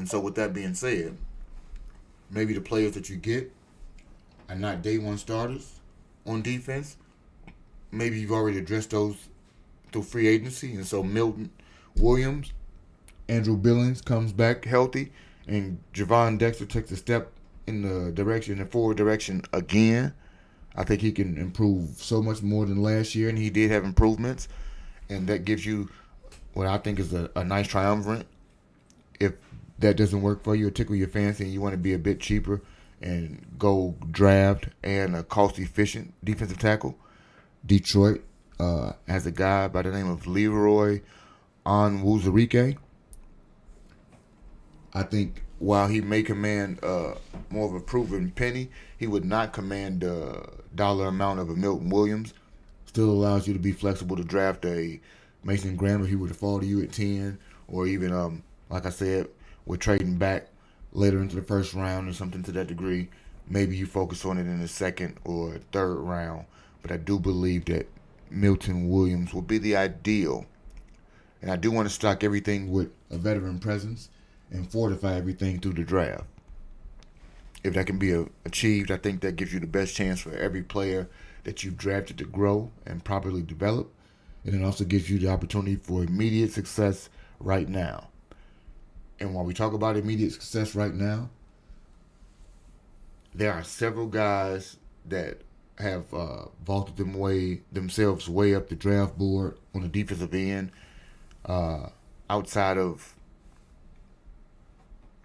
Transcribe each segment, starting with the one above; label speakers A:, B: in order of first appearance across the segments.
A: And so, with that being said, maybe the players that you get are not day one starters on defense. Maybe you've already addressed those through free agency. And so, Milton Williams, Andrew Billings comes back healthy, and Javon Dexter takes a step in the forward direction again. I think he can improve so much more than last year, and he did have improvements, and that gives you what I think is a nice triumvirate. If that doesn't work for you or tickle your fancy and you want to be a bit cheaper and go draft and a cost efficient defensive tackle, Detroit has a guy by the name of Leroy Onwuzurike. I think while he may command more of a proven penny, he would not command the dollar amount of a Milton Williams. Still allows you to be flexible to draft a Mason Graham if he were to fall to you at 10, or even, like I said, we're trading back later into the first round or something to that degree. Maybe you focus on it in the second or third round. But I do believe that Milton Williams will be the ideal. And I do want to stock everything with a veteran presence and fortify everything through the draft. If that can be achieved, I think that gives you the best chance for every player that you've drafted to grow and properly develop. And it also gives you the opportunity for immediate success right now. And while we talk about immediate success right now, there are several guys that have vaulted themselves way up the draft board on the defensive end, outside of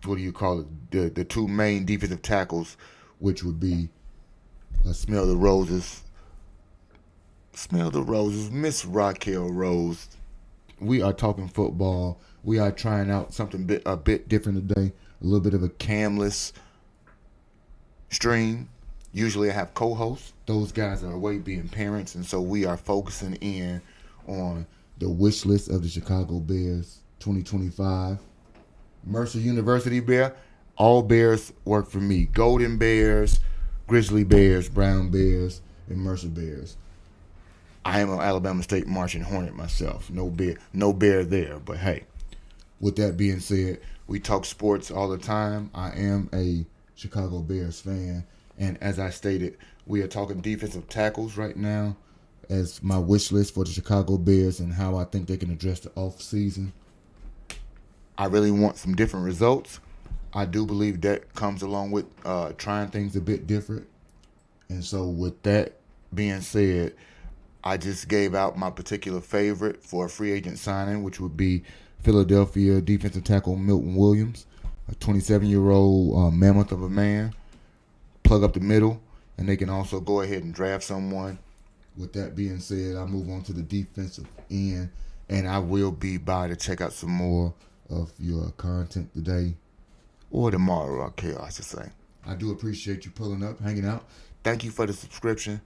A: what do you call it? The two main defensive tackles, which would be Smell the Roses. Smell the Roses, Miss Raquel Rose. We are talking football. We are trying out something a bit different today. A little bit of a camless stream. Usually I have co-hosts. Those guys are away being parents, and so we are focusing in on the wish list of the Chicago Bears 2025. Mercer University Bear. All Bears work for me. Golden Bears, Grizzly Bears, Brown Bears, and Mercer Bears. I am an Alabama State Marching Hornet myself. No bear there. But hey, with that being said, we talk sports all the time. I am a Chicago Bears fan. And as I stated, we are talking defensive tackles right now as my wish list for the Chicago Bears and how I think they can address the off season. I really want some different results. I do believe that comes along with trying things a bit different. And so with that being said, I just gave out my particular favorite for a free agent signing, which would be Philadelphia defensive tackle Milton Williams, a 27-year-old mammoth of a man. Plug up the middle, and they can also go ahead and draft someone. With that being said, I move on to the defensive end, and I will be by to check out some more of your content today or tomorrow, I should say. I do appreciate you pulling up, hanging out. Thank you for the subscription.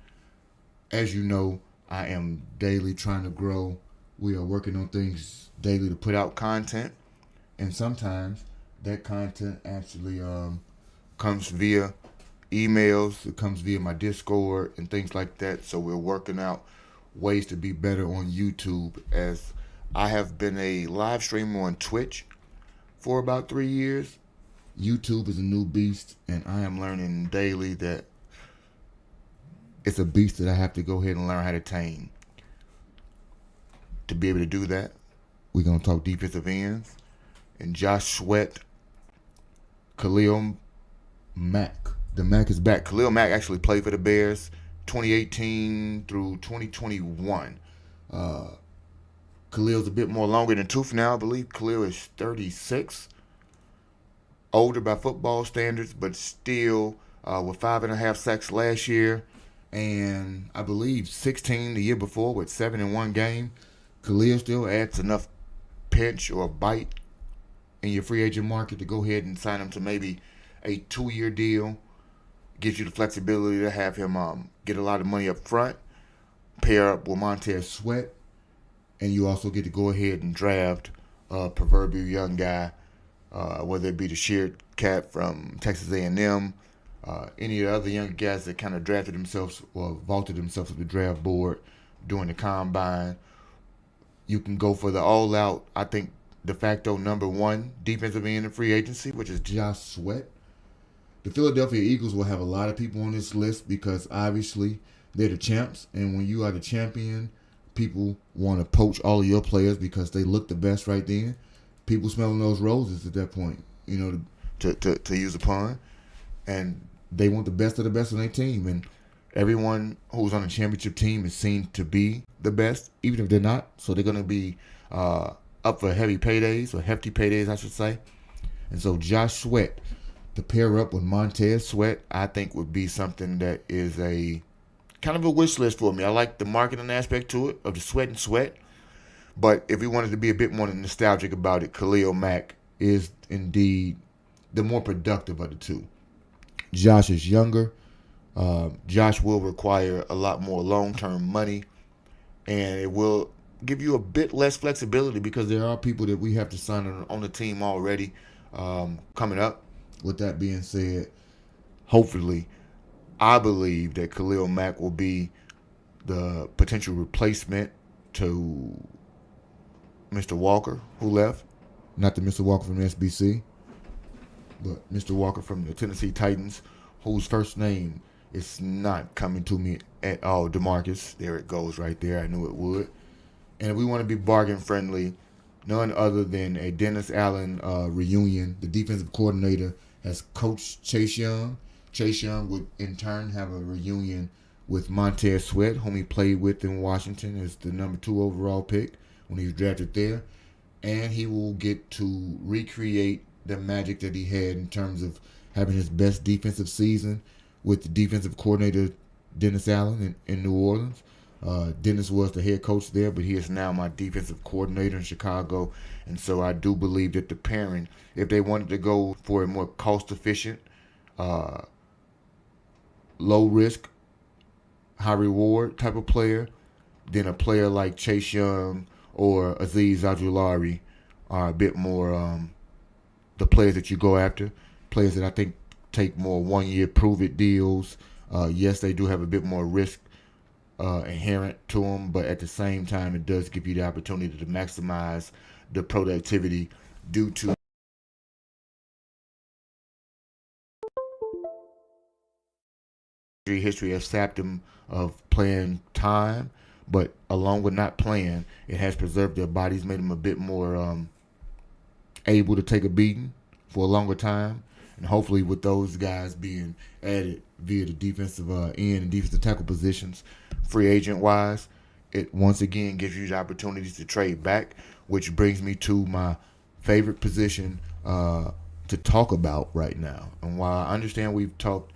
A: As you know, I am daily trying to grow. We are working on things daily to put out content, and sometimes that content actually comes via emails. It comes via my Discord and things like that. So we're working out ways to be better on YouTube, as I have been a live streamer on Twitch for about 3 years. YouTube is a new beast, and I am learning daily that it's a beast that I have to go ahead and learn how to tame. To be able to do that, we're going to talk defensive ends. And Josh Sweat, Khalil Mack. The Mack is back. Khalil Mack actually played for the Bears 2018 through 2021. Khalil's a bit more longer than tooth now. I believe Khalil is 36. Older by football standards, but still with 5.5 sacks last year. And I believe 16 the year before with 7 in one game. Khalil still adds enough pinch or bite in your free agent market to go ahead and sign him to maybe a 2-year deal. Gives you the flexibility to have him get a lot of money up front, pair up with Montez Sweat, and you also get to go ahead and draft a proverbial young guy, whether it be the Sheard cat from Texas A&M, any of the other young guys that kind of drafted themselves or vaulted themselves to the draft board during the combine. You can go for the all-out, I think, de facto number one defensive end in free agency, which is Josh Sweat. The Philadelphia Eagles will have a lot of people on this list because obviously they're the champs, and when you are the champion, people want to poach all of your players because they look the best right then. People smelling those roses at that point, to use a pun, and they want the best of the best on their team. And everyone who's on a championship team is seen to be the best, even if they're not. So they're going to be up for heavy paydays, or hefty paydays, I should say. And so Josh Sweat, to pair up with Montez Sweat, I think would be something that is a kind of a wish list for me. I like the marketing aspect to it of the Sweat and Sweat. But if we wanted to be a bit more nostalgic about it, Khalil Mack is indeed the more productive of the two. Josh is younger. Josh will require a lot more long-term money, and it will give you a bit less flexibility because there are people that we have to sign on the team already coming up. With that being said, hopefully, I believe that Khalil Mack will be the potential replacement to Mr. Walker, who left. Not the Mr. Walker from the SBC, but Mr. Walker from the Tennessee Titans, whose first name is not coming to me at all. DeMarcus. There it goes right there. I knew it would. And if we want to be bargain friendly, none other than a Dennis Allen reunion. The defensive coordinator has coached Chase Young. Chase Young would in turn have a reunion with Montez Sweat, whom he played with in Washington as the number 2 overall pick when he was drafted there. And he will get to recreate the magic that he had in terms of having his best defensive season with the defensive coordinator Dennis Allen in New Orleans. Dennis was the head coach there, but he is now my defensive coordinator in Chicago. And so I do believe that the pairing, if they wanted to go for a more cost-efficient, low-risk, high-reward type of player, then a player like Chase Young or Azeez Ojulari are a bit more the players that you go after, players that I think take more one-year prove-it deals. Yes, they do have a bit more risk inherent to them, but at the same time, it does give you the opportunity to maximize the productivity due to history has sapped them of playing time, but along with not playing, it has preserved their bodies, made them a bit more able to take a beating for a longer time. And hopefully with those guys being added via the defensive end and defensive tackle positions, free agent-wise, it once again gives you the opportunities to trade back, which brings me to my favorite position to talk about right now. And while I understand we've talked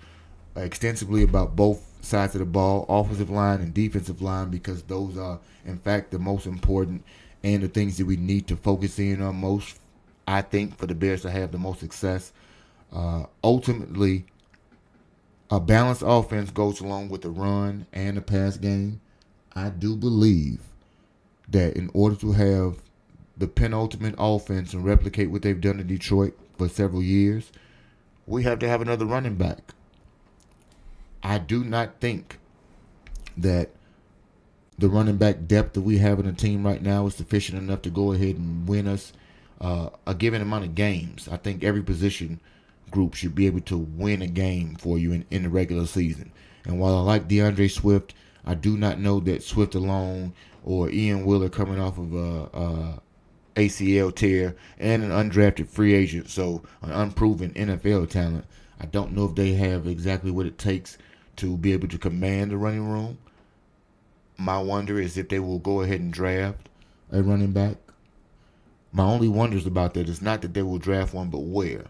A: extensively about both sides of the ball, offensive line and defensive line, because those are, in fact, the most important and the things that we need to focus in on most, I think, for the Bears to have the most success. Ultimately, a balanced offense goes along with the run and the pass game. I do believe that in order to have the penultimate offense and replicate what they've done in Detroit for several years, we have to have another running back. I do not think that the running back depth that we have in the team right now is sufficient enough to go ahead and win us a given amount of games. I think every position group should be able to win a game for you in the regular season. And while I like DeAndre Swift, I do not know that Swift alone or Ian Wheeler coming off of a ACL tear and an undrafted free agent, so an unproven NFL talent, I don't know if they have exactly what it takes to be able to command the running room. My wonder is if they will go ahead and draft a running back. My only wonders about that is not that they will draft one, but where.